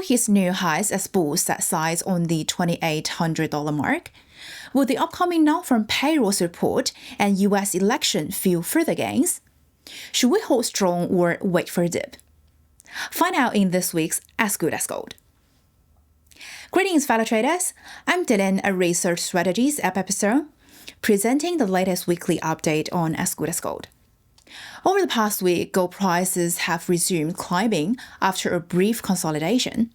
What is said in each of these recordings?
gold hits new highs as bulls set sights on the $2,800 mark. Will the upcoming non-farm payrolls report and U.S. election fuel further gains? Should we hold strong or wait for a dip? Find out in this week's As Good as Gold. Greetings, fellow traders. I'm Dylan, a research strategist at Pepperstone, presenting the latest weekly update on As Good as Gold. Over the past week, gold prices have resumed climbing after a brief consolidation,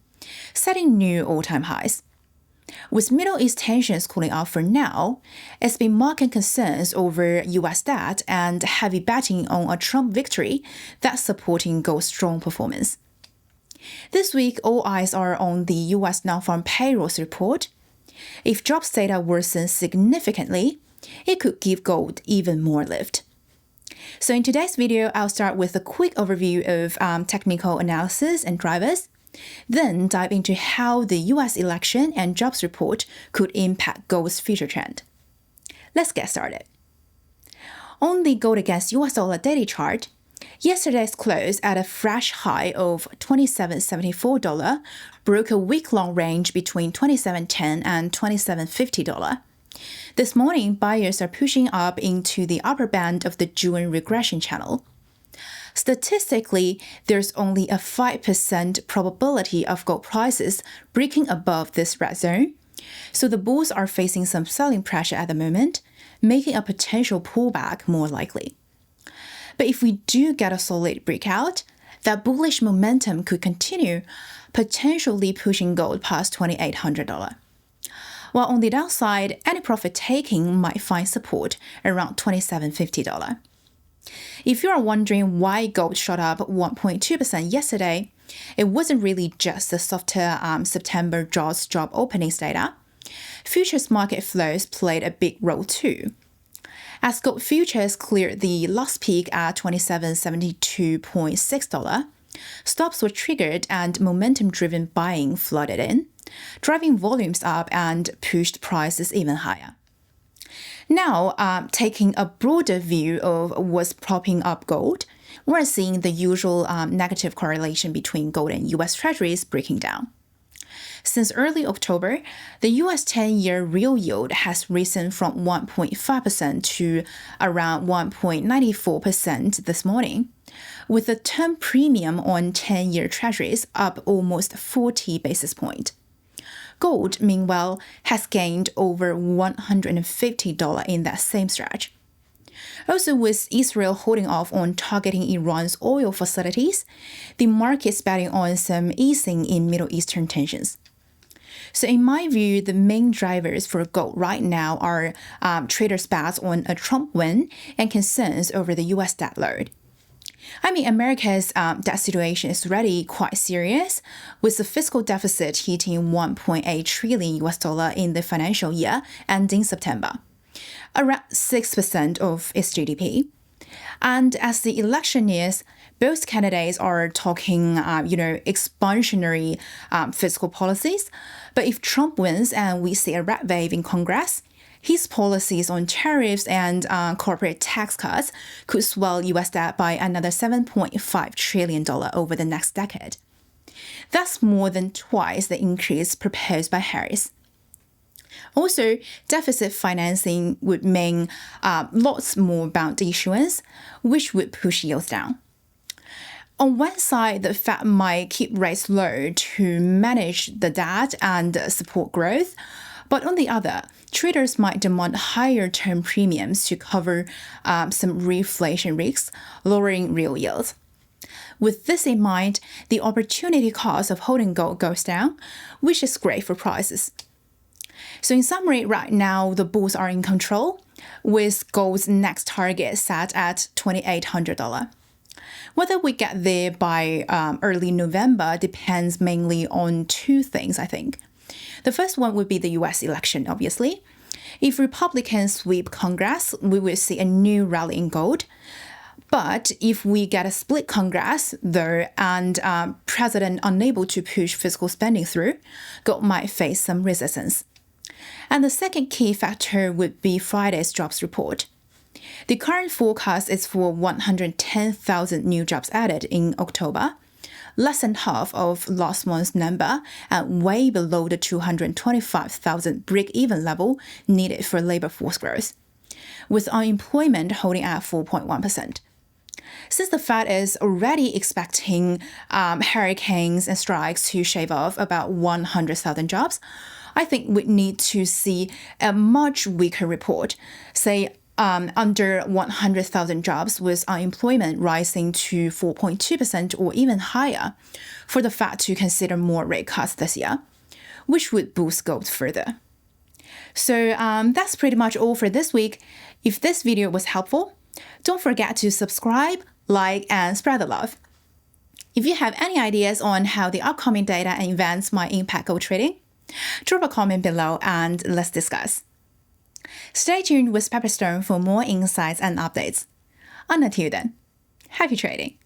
setting new all-time highs. With Middle East tensions cooling off for now, it's been market concerns over U.S. debt and heavy betting on a Trump victory that's supporting gold's strong performance. This week, all eyes are on the U.S. non-farm payrolls report. If jobs data worsens significantly, it could give gold even more lift. So in today's video, I'll start with a quick overview of technical analysis and drivers, then dive into how the U.S. election and jobs report could impact gold's future trend. Let's get started. On the gold against U.S. dollar daily chart, yesterday's close at a fresh high of $27.74 broke a week-long range between $27.10 and $27.50. This morning, buyers are pushing up into the upper band of the June regression channel. Statistically, there's only a 5% probability of gold prices breaking above this red zone, so the bulls are facing some selling pressure at the moment, making a potential pullback more likely. But if we do get a solid breakout, that bullish momentum could continue, potentially pushing gold past $2,800. While on the downside, any profit taking might find support around $27.50. If you are wondering why gold shot up 1.2% yesterday, it wasn't really just the softer September jobs job openings data. Futures market flows played a big role too. As gold futures cleared the last peak at $27.72.6, stops were triggered and momentum-driven buying flooded in, driving volumes up and pushed prices even higher. Now, taking a broader view of what's propping up gold, we're seeing the usual negative correlation between gold and U.S. Treasuries breaking down. Since early October, the U.S. 10-year real yield has risen from 1.5% to around 1.94% this morning, with the term premium on 10-year Treasuries up almost 40 basis points. Gold, meanwhile, has gained over $150 in that same stretch. Also, with Israel holding off on targeting Iran's oil facilities, the market's betting on some easing in Middle Eastern tensions. So in my view, the main drivers for gold right now are traders' bets on a Trump win and concerns over the U.S. debt load. I mean, America's debt situation is already quite serious, with the fiscal deficit hitting $1.8 trillion in the financial year ending September, around 6% of its GDP. And as the election nears, both candidates are talking, expansionary fiscal policies. But if Trump wins and we see a red wave in Congress, his policies on tariffs and corporate tax cuts could swell U.S. debt by another $7.5 trillion over the next decade. That's more than twice the increase proposed by Harris. Also, deficit financing would mean lots more bond issuance, which would push yields down. On one side, the Fed might keep rates low to manage the debt and support growth, but on the other, traders might demand higher term premiums to cover some reflation risks, lowering real yields. With this in mind, the opportunity cost of holding gold goes down, which is great for prices. So in summary, right now, the bulls are in control, with gold's next target set at $2,800. Whether we get there by early November depends mainly on two things, I think. The first one would be the U.S. election, obviously. If Republicans sweep Congress, we will see a new rally in gold. But if we get a split Congress, though, and President unable to push fiscal spending through, gold might face some resistance. And the second key factor would be Friday's jobs report. The current forecast is for 110,000 new jobs added in October, less than half of last month's number and way below the 225,000 break-even level needed for labor force growth, with unemployment holding at 4.1%. Since the Fed is already expecting hurricanes and strikes to shave off about 100,000 jobs, I think we need to see a much weaker report, say under 100,000 jobs with unemployment rising to 4.2% or even higher, for the Fed to consider more rate cuts this year, which would boost gold further. So that's pretty much all for this week. If this video was helpful, don't forget to subscribe, like, and spread the love. If you have any ideas on how the upcoming data and events might impact gold trading, drop a comment below and let's discuss. Stay tuned with Pepperstone for more insights and updates. Until then, happy trading!